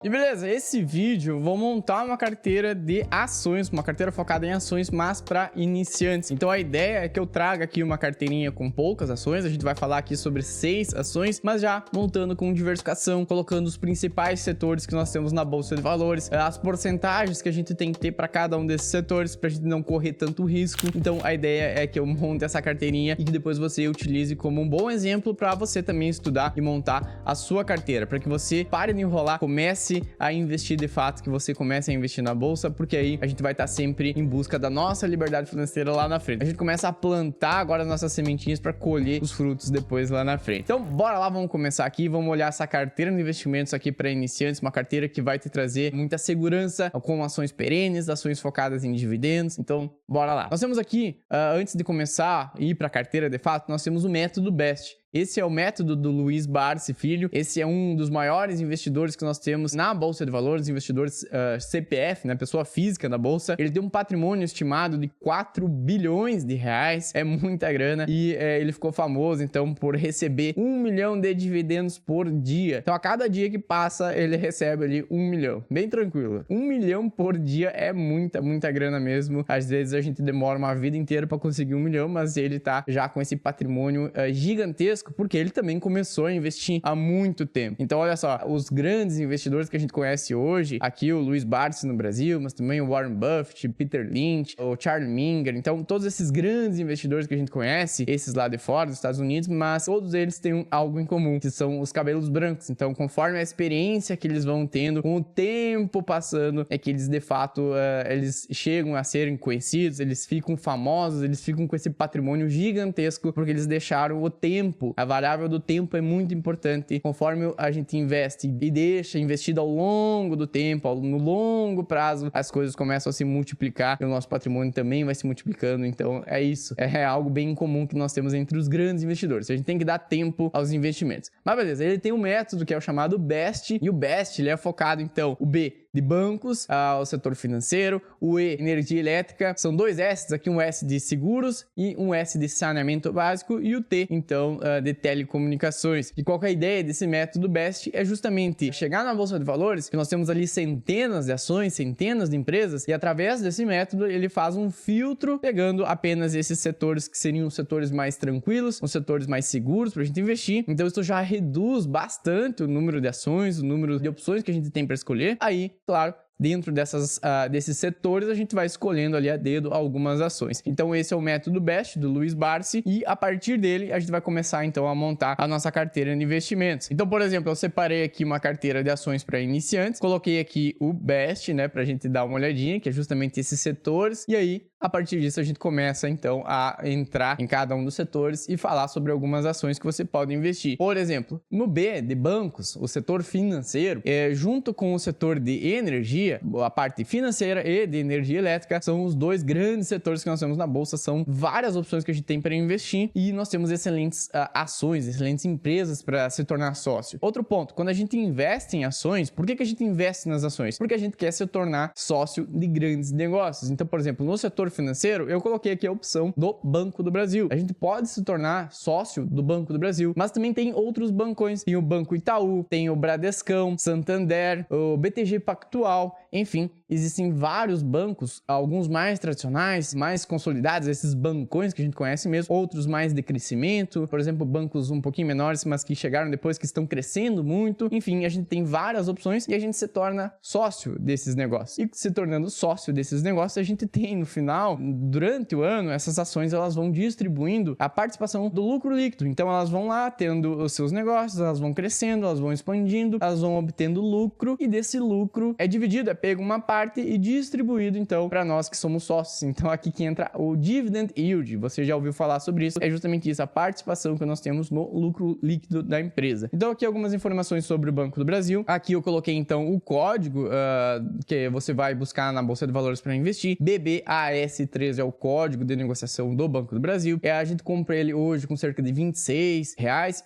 E beleza, esse vídeo eu vou montar uma carteira de ações, uma carteira focada em ações, mas para iniciantes. Então a ideia é que eu traga aqui uma carteirinha com poucas ações, a gente vai falar aqui sobre 6 ações, mas já montando com diversificação, colocando os principais setores que nós temos na bolsa de valores, as porcentagens que a gente tem que ter para cada um desses setores, para a gente não correr tanto risco. Então a ideia é que eu monte essa carteirinha e que depois você utilize como um bom exemplo para você também estudar e montar a sua carteira, para que você pare de enrolar, comece a investir de fato, que você comece a investir na bolsa, porque aí a gente vai estar sempre em busca da nossa liberdade financeira lá na frente. A gente começa a plantar agora as nossas sementinhas para colher os frutos depois lá na frente. Então, bora lá, vamos começar aqui, vamos olhar essa carteira de investimentos aqui para iniciantes, uma carteira que vai te trazer muita segurança, com ações perenes, ações focadas em dividendos. Então, bora lá. Nós temos aqui, antes de começar a ir para a carteira de fato, nós temos o método BEST. Esse é o método do Luiz Barsi Filho. Esse é um dos maiores investidores que nós temos na Bolsa de Valores, investidores CPF, né, pessoa física da Bolsa. Ele tem um patrimônio estimado de 4 bilhões de reais, é muita grana, e ele ficou famoso, então, por receber 1 milhão de dividendos por dia. Então, a cada dia que passa, ele recebe ali 1 milhão, bem tranquilo. 1 milhão por dia é muita grana mesmo. Às vezes a gente demora uma vida inteira para conseguir 1 milhão, mas ele tá já com esse patrimônio gigantesco, porque ele também começou a investir há muito tempo. Então, olha só, os grandes investidores que a gente conhece hoje, aqui o Luiz Barsi no Brasil, mas também o Warren Buffett, Peter Lynch, o Charlie Munger. Então, todos esses grandes investidores que a gente conhece, esses lá de fora, dos Estados Unidos, mas todos eles têm algo em comum, que são os cabelos brancos. Então, conforme a experiência que eles vão tendo, com o tempo passando, é que eles, de fato, eles chegam a serem conhecidos, eles ficam famosos, eles ficam com esse patrimônio gigantesco, porque eles deixaram o tempo. A variável do tempo é muito importante. Conforme a gente investe e deixa investido ao longo do tempo, no longo prazo, as coisas começam a se multiplicar e o nosso patrimônio também vai se multiplicando. Então é isso. É algo bem comum que nós temos entre os grandes investidores. A gente tem que dar tempo aos investimentos. Mas beleza, ele tem um método que é o chamado BEST, e o BEST ele é focado, então, o B de bancos, o setor financeiro, o E, energia elétrica, são 2 S aqui, um S de seguros e um S de saneamento básico, e o T, então, de telecomunicações. E qual que é a ideia desse método BEST? É justamente chegar na Bolsa de Valores, que nós temos ali centenas de ações, centenas de empresas, e através desse método ele faz um filtro, pegando apenas esses setores que seriam os setores mais tranquilos, os setores mais seguros para a gente investir. Então isso já reduz bastante o número de ações, o número de opções que a gente tem para escolher. Aí, claro, dentro desses setores, a gente vai escolhendo ali a dedo algumas ações. Então, esse é o método BEST do Luiz Barsi, e a partir dele, a gente vai começar, então, a montar a nossa carteira de investimentos. Então, por exemplo, eu separei aqui uma carteira de ações para iniciantes, coloquei aqui o BEST, né, para a gente dar uma olhadinha, que é justamente esses setores, e aí, a partir disso, a gente começa, então, a entrar em cada um dos setores e falar sobre algumas ações que você pode investir. Por exemplo, no B, de bancos, o setor financeiro, junto com o setor de energia, a parte financeira e de energia elétrica, são os 2 grandes setores que nós temos na bolsa. São várias opções que a gente tem para investir, e nós temos excelentes ações, excelentes empresas para se tornar sócio. Outro ponto, quando a gente investe em ações, por que a gente investe nas ações? Porque a gente quer se tornar sócio de grandes negócios. Então, por exemplo, no setor financeiro, eu coloquei aqui a opção do Banco do Brasil. A gente pode se tornar sócio do Banco do Brasil, mas também tem outros bancões. Tem o Banco Itaú, tem o Bradescão, Santander, o BTG Pactual, enfim, existem vários bancos, alguns mais tradicionais, mais consolidados, esses bancões que a gente conhece mesmo, outros mais de crescimento, por exemplo, bancos um pouquinho menores, mas que chegaram depois, que estão crescendo muito. Enfim, a gente tem várias opções e a gente se torna sócio desses negócios. E se tornando sócio desses negócios, a gente tem no final, durante o ano, essas ações elas vão distribuindo a participação do lucro líquido. Então elas vão lá tendo os seus negócios, elas vão crescendo, elas vão expandindo, elas vão obtendo lucro, e desse lucro é dividido, é pego uma parte e distribuído, então, para nós que somos sócios. Então, aqui que entra o Dividend Yield. Você já ouviu falar sobre isso? É justamente isso, a participação que nós temos no lucro líquido da empresa. Então, aqui algumas informações sobre o Banco do Brasil. Aqui eu coloquei, então, o código que você vai buscar na Bolsa de Valores para investir. BBAS13 é o código de negociação do Banco do Brasil. A gente compra ele hoje com cerca de R$ 26.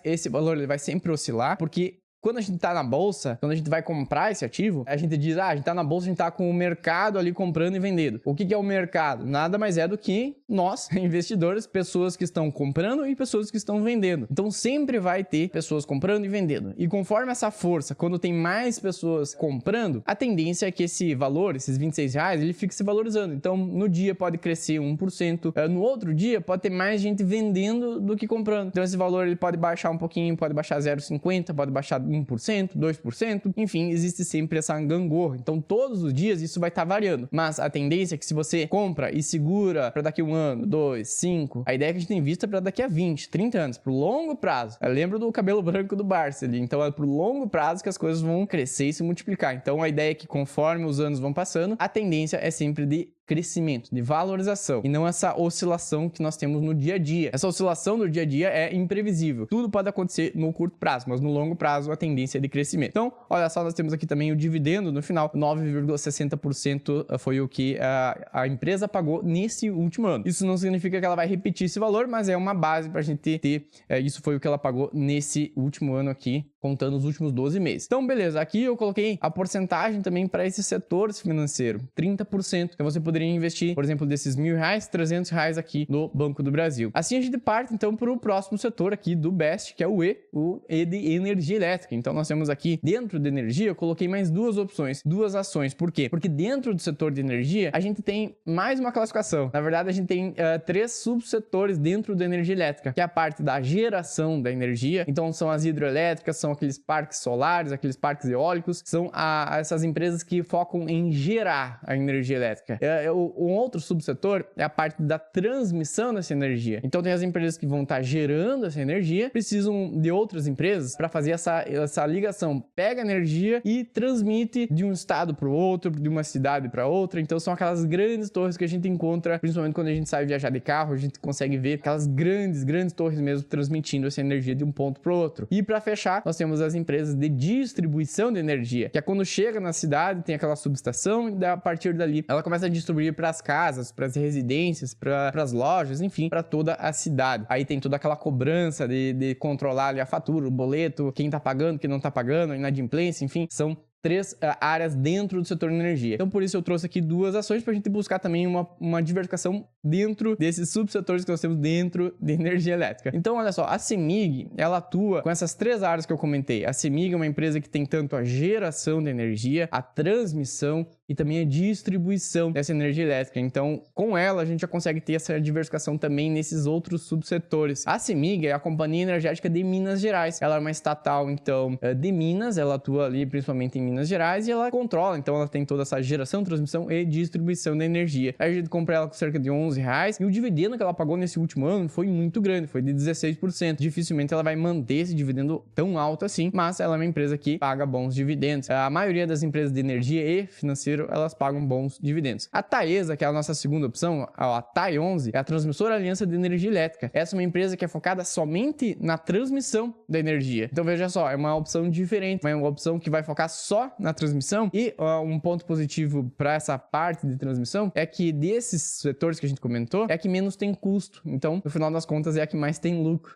Esse valor ele vai sempre oscilar, porque quando a gente tá na bolsa, quando a gente vai comprar esse ativo, a gente diz, a gente tá na bolsa, a gente tá com o mercado ali comprando e vendendo. O que é o mercado? Nada mais é do que nós, investidores, pessoas que estão comprando e pessoas que estão vendendo. Então sempre vai ter pessoas comprando e vendendo. E conforme essa força, quando tem mais pessoas comprando, a tendência é que esse valor, esses R$26, ele fique se valorizando. Então no dia pode crescer 1%, no outro dia pode ter mais gente vendendo do que comprando. Então esse valor ele pode baixar um pouquinho, pode baixar 0,50, pode baixar 1%, 2%, enfim, existe sempre essa gangorra. Então todos os dias isso vai estar variando. Mas a tendência é que se você compra e segura para daqui 1 ano, 2, 5, a ideia é que a gente invista para daqui a 20, 30 anos, pro longo prazo. Eu lembro do cabelo branco do Barça ali. Então é pro longo prazo que as coisas vão crescer e se multiplicar. Então a ideia é que conforme os anos vão passando, a tendência é sempre de crescimento, de valorização, e não essa oscilação que nós temos no dia a dia. Essa oscilação do dia a dia é imprevisível. Tudo pode acontecer no curto prazo, mas no longo prazo a tendência é de crescimento. Então, olha só, nós temos aqui também o dividendo no final, 9,60% foi o que a empresa pagou nesse último ano. Isso não significa que ela vai repetir esse valor, mas é uma base para a gente ter, isso foi o que ela pagou nesse último ano aqui, contando os últimos 12 meses. Então, beleza, aqui eu coloquei a porcentagem também para esse setor financeiro, 30%, que você poderia investir, por exemplo, desses R$1.000, R$300 aqui no Banco do Brasil. Assim a gente parte então para o próximo setor aqui do BEST, que é o E de energia elétrica. Então nós temos aqui dentro de energia, eu coloquei mais duas opções, duas ações. Por quê? Porque dentro do setor de energia, a gente tem mais uma classificação. Na verdade, a gente tem 3 subsetores dentro da energia elétrica, que é a parte da geração da energia. Então são as hidroelétricas, são aqueles parques solares, aqueles parques eólicos, são essas empresas que focam em gerar a energia elétrica. Um outro subsetor é a parte da transmissão dessa energia. Então tem as empresas que vão estar gerando essa energia, precisam de outras empresas para fazer essa ligação. Pega a energia e transmite de um estado para o outro, de uma cidade para outra. Então são aquelas grandes torres que a gente encontra, principalmente quando a gente sai viajar de carro, a gente consegue ver aquelas grandes torres mesmo transmitindo essa energia de um ponto para o outro. E para fechar, nós temos as empresas de distribuição de energia, que é quando chega na cidade, tem aquela subestação e a partir dali ela começa a distribuir para as casas, para as residências, para as lojas, enfim, para toda a cidade. Aí tem toda aquela cobrança de controlar ali a fatura, o boleto, quem tá pagando, quem não tá pagando, a inadimplência, enfim, são 3 áreas dentro do setor de energia. Então, por isso eu trouxe aqui 2 ações para a gente buscar também uma diversificação dentro desses subsetores que nós temos dentro de energia elétrica. Então, olha só, a CEMIG, ela atua com essas 3 áreas que eu comentei. A CEMIG é uma empresa que tem tanto a geração de energia, a transmissão e também a distribuição dessa energia elétrica. Então, com ela, a gente já consegue ter essa diversificação também nesses outros subsetores. A CEMIG é a Companhia Energética de Minas Gerais. Ela é uma estatal, então, de Minas. Ela atua ali principalmente em Minas Gerais e ela controla. Então, ela tem toda essa geração, transmissão e distribuição da energia. Aí a gente compra ela com cerca de R$11 e o dividendo que ela pagou nesse último ano foi muito grande, foi de 16%. Dificilmente ela vai manter esse dividendo tão alto assim, mas ela é uma empresa que paga bons dividendos. A maioria das empresas de energia e financeiro, elas pagam bons dividendos. A Taesa, que é a nossa segunda opção, a TAE11, é a Transmissora Aliança de Energia Elétrica. Essa é uma empresa que é focada somente na transmissão da energia. Então veja só, é uma opção diferente, é uma opção que vai focar só na transmissão e um ponto positivo para essa parte de transmissão é que desses setores que a gente comentou, é a que menos tem custo. Então, no final das contas, é a que mais tem lucro.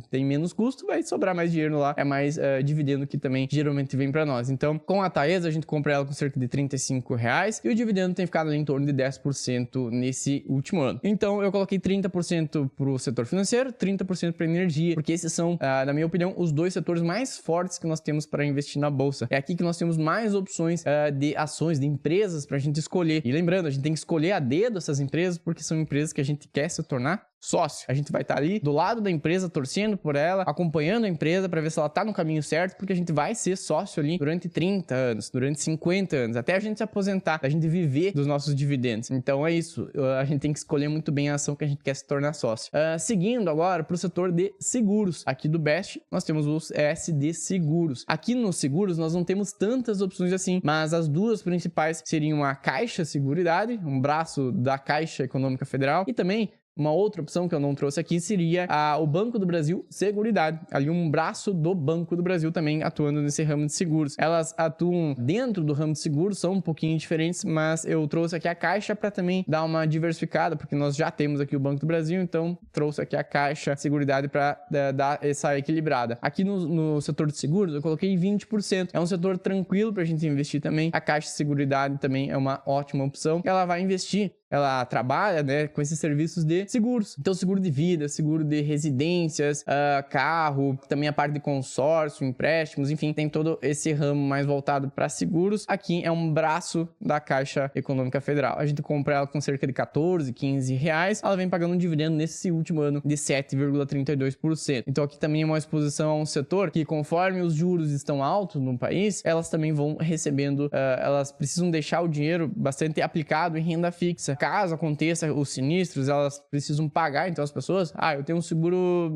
Tem menos custo, vai sobrar mais dinheiro lá, é mais dividendo que também geralmente vem para nós. Então, com a Taesa, a gente compra ela com cerca de R$35 e o dividendo tem ficado ali em torno de 10% nesse último ano. Então, eu coloquei 30% para o setor financeiro, 30% para energia, porque esses são, na minha opinião, os 2 setores mais fortes que nós temos para investir na bolsa. É aqui que nós temos mais opções de ações, de empresas para a gente escolher. E lembrando, a gente tem que escolher a dedo essas empresas, porque são empresas que a gente quer se tornar sócio. A gente vai estar ali do lado da empresa, torcendo por ela, acompanhando a empresa para ver se ela está no caminho certo, porque a gente vai ser sócio ali durante 30 anos, durante 50 anos, até a gente se aposentar, a gente viver dos nossos dividendos. Então é isso, a gente tem que escolher muito bem a ação que a gente quer se tornar sócio. Seguindo agora para o setor de seguros. Aqui do BEST, nós temos os SD Seguros. Aqui nos seguros, nós não temos tantas opções assim, mas as 2 principais seriam a Caixa Seguridade, um braço da Caixa Econômica Federal, e também Uma outra opção que eu não trouxe aqui seria o Banco do Brasil Seguridade. Ali um braço do Banco do Brasil também atuando nesse ramo de seguros. Elas atuam dentro do ramo de seguros, são um pouquinho diferentes, mas eu trouxe aqui a Caixa para também dar uma diversificada, porque nós já temos aqui o Banco do Brasil, então trouxe aqui a Caixa Seguridade para dar essa equilibrada. Aqui no setor de seguros eu coloquei 20%. É um setor tranquilo para a gente investir também. A Caixa Seguridade também é uma ótima opção. Ela vai investir, ela trabalha, né, com esses serviços de seguros. Então, seguro de vida, seguro de residências, carro, também a parte de consórcio, empréstimos, enfim, tem todo esse ramo mais voltado para seguros. Aqui é um braço da Caixa Econômica Federal. A gente compra ela com cerca de 14, 15 reais. Ela vem pagando um dividendo nesse último ano de 7,32%. Então, aqui também é uma exposição a um setor que, conforme os juros estão altos no país, elas também vão recebendo, elas precisam deixar o dinheiro bastante aplicado em renda fixa. Caso aconteça os sinistros, elas precisam pagar, então as pessoas, eu tenho um seguro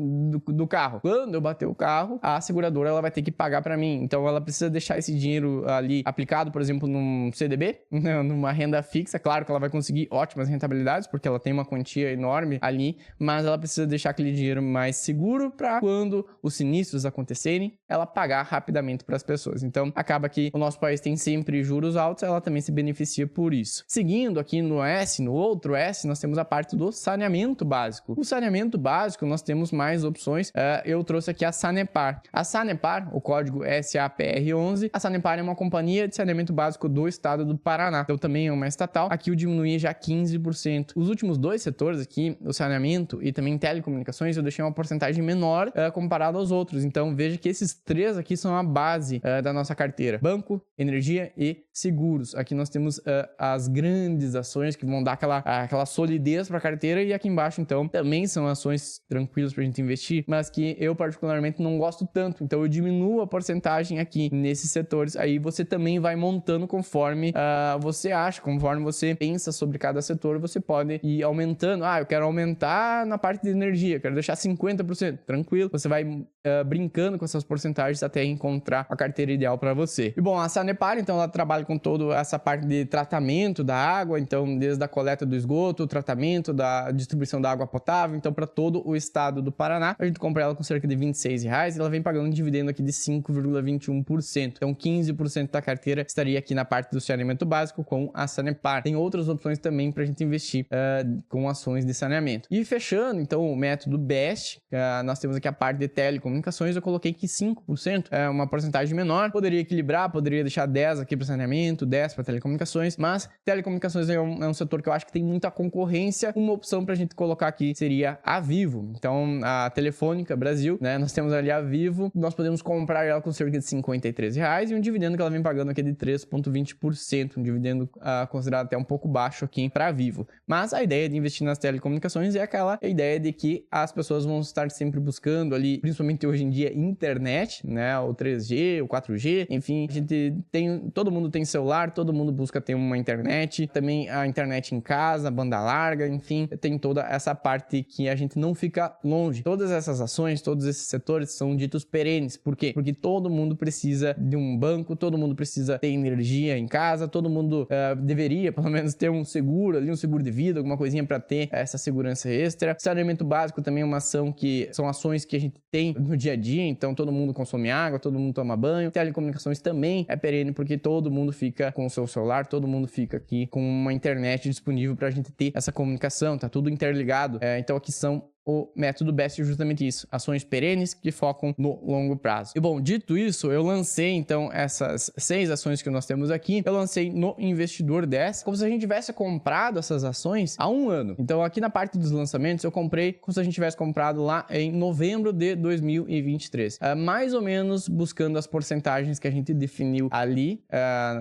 do carro. Quando eu bater o carro, a seguradora ela vai ter que pagar para mim. Então ela precisa deixar esse dinheiro ali aplicado, por exemplo, num CDB, numa renda fixa. Claro que ela vai conseguir ótimas rentabilidades, porque ela tem uma quantia enorme ali, mas ela precisa deixar aquele dinheiro mais seguro para quando os sinistros acontecerem, ela pagar rapidamente para as pessoas. Então acaba que o nosso país tem sempre juros altos, ela também se beneficia por isso. Seguindo aqui no outro S, nós temos a parte do saneamento básico. O saneamento básico, nós temos mais opções. Eu trouxe aqui a Sanepar. A Sanepar, o código SAPR11, a Sanepar é uma companhia de saneamento básico do estado do Paraná. Então também é uma estatal. Aqui eu diminuí já 15%. Os últimos dois setores aqui, o saneamento e também telecomunicações, eu deixei uma porcentagem menor comparado aos outros. Então veja que esses três aqui são a base da nossa carteira. Banco, energia e seguros. Aqui nós temos as grandes ações que vão dar aquela solidez para a carteira, e aqui embaixo então também são ações tranquilas para a gente investir, mas que eu particularmente não gosto tanto, então eu diminuo a porcentagem aqui nesses setores. Aí você também vai montando conforme você acha, conforme você pensa sobre cada setor, você pode ir aumentando. Eu quero aumentar na parte de energia, quero deixar 50%, tranquilo, você vai brincando com essas porcentagens até encontrar a carteira ideal para você. E bom, a Sanepar então ela trabalha com toda essa parte de tratamento da água, então desde a coleta do esgoto, o tratamento da distribuição da água potável, então para todo o estado do Paraná. A gente compra ela com cerca de R$26 e ela vem pagando um dividendo aqui de 5,21%. Então 15% da carteira estaria aqui na parte do saneamento básico com a Sanepar. Tem outras opções também para a gente investir com ações de saneamento. E fechando então o método BEST, nós temos aqui a parte de telecomunicações. Eu coloquei que 5% é uma porcentagem menor, poderia equilibrar, poderia deixar 10 aqui para saneamento, 10 para telecomunicações, mas telecomunicações é um setor que eu acho que tem muita concorrência. Uma opção para a gente colocar aqui seria a Vivo. Então, a Telefônica Brasil, né? Nós temos ali a Vivo, nós podemos comprar ela com cerca de R$53 e um dividendo que ela vem pagando aqui de 3,20%, um dividendo considerado até um pouco baixo aqui para a Vivo. Mas a ideia de investir nas telecomunicações é aquela ideia de que as pessoas vão estar sempre buscando ali, principalmente hoje em dia, internet, né? O 3G, o 4G, enfim, todo mundo tem celular, todo mundo busca ter uma internet, também a internet em casa, banda larga, enfim, tem toda essa parte que a gente não fica longe. Todas essas ações, todos esses setores são ditos perenes. Por quê? Porque todo mundo precisa de um banco, todo mundo precisa ter energia em casa, todo mundo deveria, pelo menos, ter um seguro ali, um seguro de vida, alguma coisinha para ter essa segurança extra. Saneamento básico também é uma ação que são ações que a gente tem no dia a dia, então todo mundo consome água, todo mundo toma banho. Telecomunicações também é perene, porque todo mundo fica com o seu celular, todo mundo fica aqui com uma internet disponível para a gente ter essa comunicação, tá tudo interligado. Então aqui são o método BEST é justamente isso, ações perenes que focam no longo prazo. E bom, dito isso, eu lancei então essas 6 ações que nós temos aqui, eu lancei no Investidor 10, como se a gente tivesse comprado essas ações há um ano. Então aqui na parte dos lançamentos eu comprei como se a gente tivesse comprado lá em novembro de 2023, mais ou menos buscando as porcentagens que a gente definiu ali,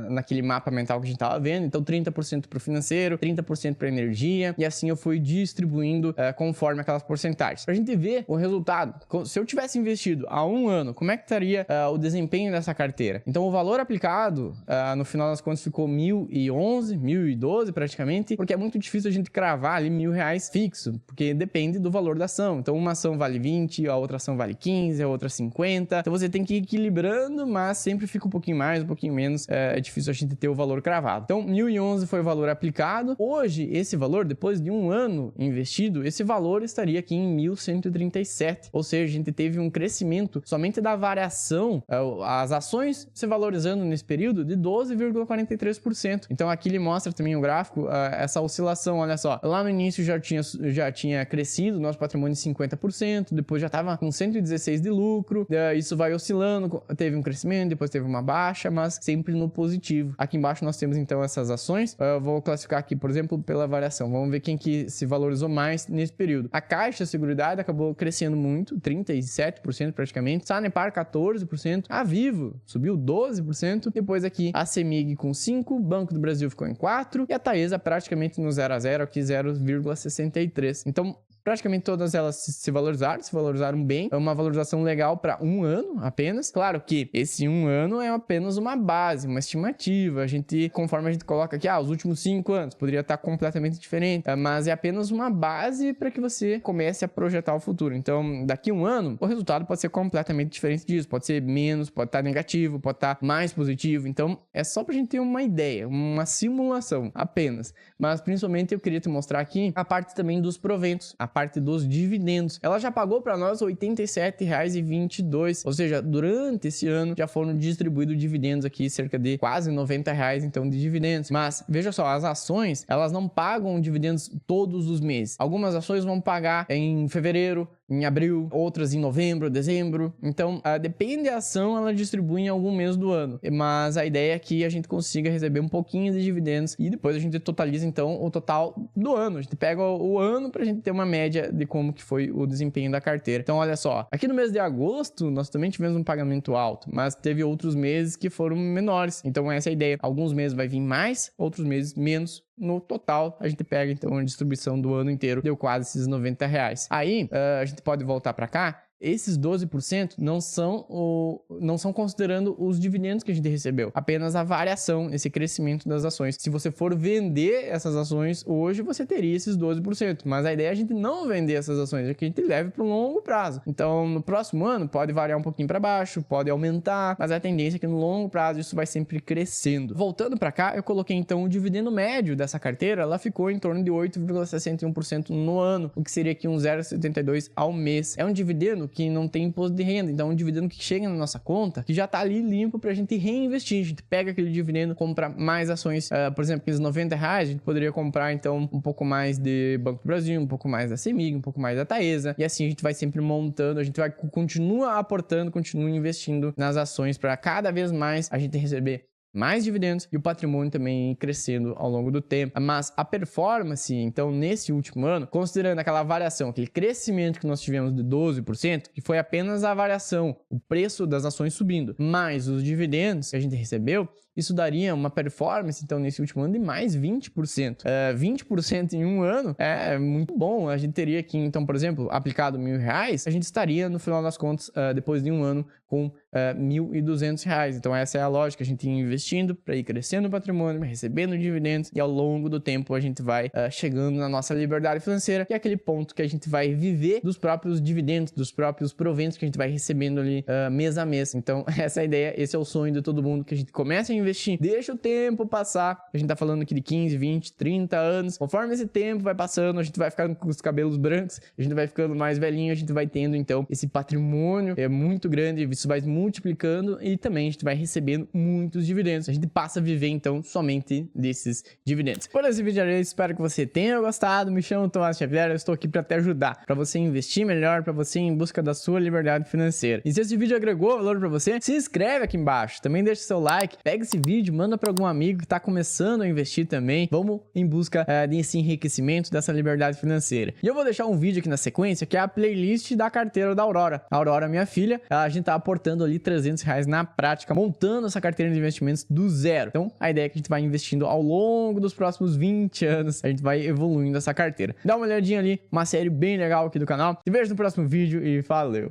naquele mapa mental que a gente estava vendo. Então 30% para o financeiro, 30% para energia, e assim eu fui distribuindo conforme aquelas porcentagens. Pra gente ver o resultado. Se eu tivesse investido há um ano, como é que estaria o desempenho dessa carteira? Então, o valor aplicado, no final das contas, ficou 1.011, 1.012 praticamente, porque é muito difícil a gente cravar ali R$1.000 fixo, porque depende do valor da ação. Então, uma ação vale 20, a outra ação vale 15, a outra 50. Então, você tem que ir equilibrando, mas sempre fica um pouquinho mais, um pouquinho menos. É difícil a gente ter o valor cravado. Então, 1.011 foi o valor aplicado. Hoje, esse valor, depois de um ano investido, esse valor estaria aqui em 1.137. Ou seja, a gente teve um crescimento somente da variação, as ações se valorizando nesse período de 12,43%. Então, aqui ele mostra também o gráfico, essa oscilação, olha só. Lá no início já tinha crescido o nosso patrimônio em 50%, depois já estava com 116 de lucro, isso vai oscilando, teve um crescimento, depois teve uma baixa, mas sempre no positivo. Aqui embaixo nós temos então essas ações, eu vou classificar aqui, por exemplo, pela variação, vamos ver quem que se valorizou mais nesse período. A Caixa Seguridade acabou crescendo muito, 37% praticamente, Sanepar 14%, a Vivo subiu 12%, depois aqui a CEMIG com 5%, Banco do Brasil ficou em 4% e a Taesa praticamente no 0 a 0, aqui 0,63%. Então, praticamente todas elas se valorizaram bem. É uma valorização legal para um ano apenas. Claro que esse um ano é apenas uma base, uma estimativa. Conforme a gente coloca aqui, os últimos 5 anos poderia estar completamente diferente, mas é apenas uma base para que você comece a projetar o futuro. Então, daqui a um ano, o resultado pode ser completamente diferente disso. Pode ser menos, pode estar negativo, pode estar mais positivo. Então, é só para a gente ter uma ideia, uma simulação apenas. Mas, principalmente, eu queria te mostrar aqui a parte também dos proventos, a parte dos dividendos. Ela já pagou para nós R$ 87,22, ou seja, durante esse ano já foram distribuídos dividendos aqui, cerca de quase R$90 então de dividendos. Mas veja só, as ações, elas não pagam dividendos todos os meses. Algumas ações vão pagar em fevereiro, em abril, outras em novembro, dezembro. Então, depende da ação, ela distribui em algum mês do ano. Mas a ideia é que a gente consiga receber um pouquinho de dividendos e depois a gente totaliza, então, o total do ano. A gente pega o ano pra gente ter uma média de como que foi o desempenho da carteira. Então, olha só, aqui no mês de agosto, nós também tivemos um pagamento alto, mas teve outros meses que foram menores. Então, essa é a ideia. Alguns meses vai vir mais, outros meses menos. No total, a gente pega, então, a distribuição do ano inteiro, deu quase esses R$90. Aí, a gente pode voltar para cá. Esses 12% não são considerando os dividendos que a gente recebeu, apenas a variação, esse crescimento das ações. Se você for vender essas ações hoje, você teria esses 12%, mas a ideia é a gente não vender essas ações, é que a gente leve para um longo prazo. Então, no próximo ano, pode variar um pouquinho para baixo, pode aumentar, mas a tendência é que no longo prazo isso vai sempre crescendo. Voltando para cá, eu coloquei então o dividendo médio dessa carteira, ela ficou em torno de 8,61% no ano, o que seria aqui um 0,72 ao mês. É um dividendo que não tem imposto de renda, então é um dividendo que chega na nossa conta, que já tá ali limpo pra gente reinvestir. A gente pega aquele dividendo, compra mais ações, por exemplo, aqueles R$90, a gente poderia comprar então um pouco mais de Banco do Brasil, um pouco mais da CEMIG, um pouco mais da Taesa, e assim a gente vai sempre montando, a gente vai continua aportando, continua investindo nas ações para cada vez mais a gente receber mais dividendos e o patrimônio também crescendo ao longo do tempo. Mas a performance, então, nesse último ano, considerando aquela variação, aquele crescimento que nós tivemos de 12%, que foi apenas a variação, o preço das ações subindo, mais os dividendos que a gente recebeu, isso daria uma performance, então, nesse último ano de mais 20%. 20% em um ano é muito bom. A gente teria aqui, então, por exemplo, aplicado R$1.000, a gente estaria, no final das contas, depois de um ano, com R$1.200. Então, essa é a lógica. A gente ia investindo para ir crescendo o patrimônio, recebendo dividendos, e ao longo do tempo a gente vai chegando na nossa liberdade financeira, que é aquele ponto que a gente vai viver dos próprios dividendos, dos próprios proventos que a gente vai recebendo ali mês a mês. Então, essa é a ideia, esse é o sonho de todo mundo, que a gente comece a investir, deixa o tempo passar. A gente tá falando aqui de 15, 20, 30 anos. Conforme esse tempo vai passando, a gente vai ficando com os cabelos brancos, a gente vai ficando mais velhinho, a gente vai tendo, então, esse patrimônio muito grande, isso vai multiplicando e também a gente vai recebendo muitos dividendos. A gente passa a viver, então, somente desses dividendos. Por esse vídeo, eu espero que você tenha gostado. Me chamo Tomás Xavier, eu estou aqui para te ajudar, para você investir melhor, para você ir em busca da sua liberdade financeira. E se esse vídeo agregou valor para você, se inscreve aqui embaixo, também deixa seu like, pega esse vídeo, manda para algum amigo que tá começando a investir também. Vamos em busca desse enriquecimento, dessa liberdade financeira. E eu vou deixar um vídeo aqui na sequência, que é a playlist da carteira da Aurora. A Aurora, minha filha, a gente tá aportando ali R$300 na prática, montando essa carteira de investimentos do zero. Então, a ideia é que a gente vai investindo ao longo dos próximos 20 anos, a gente vai evoluindo essa carteira. Dá uma olhadinha ali, uma série bem legal aqui do canal. Te vejo no próximo vídeo e valeu!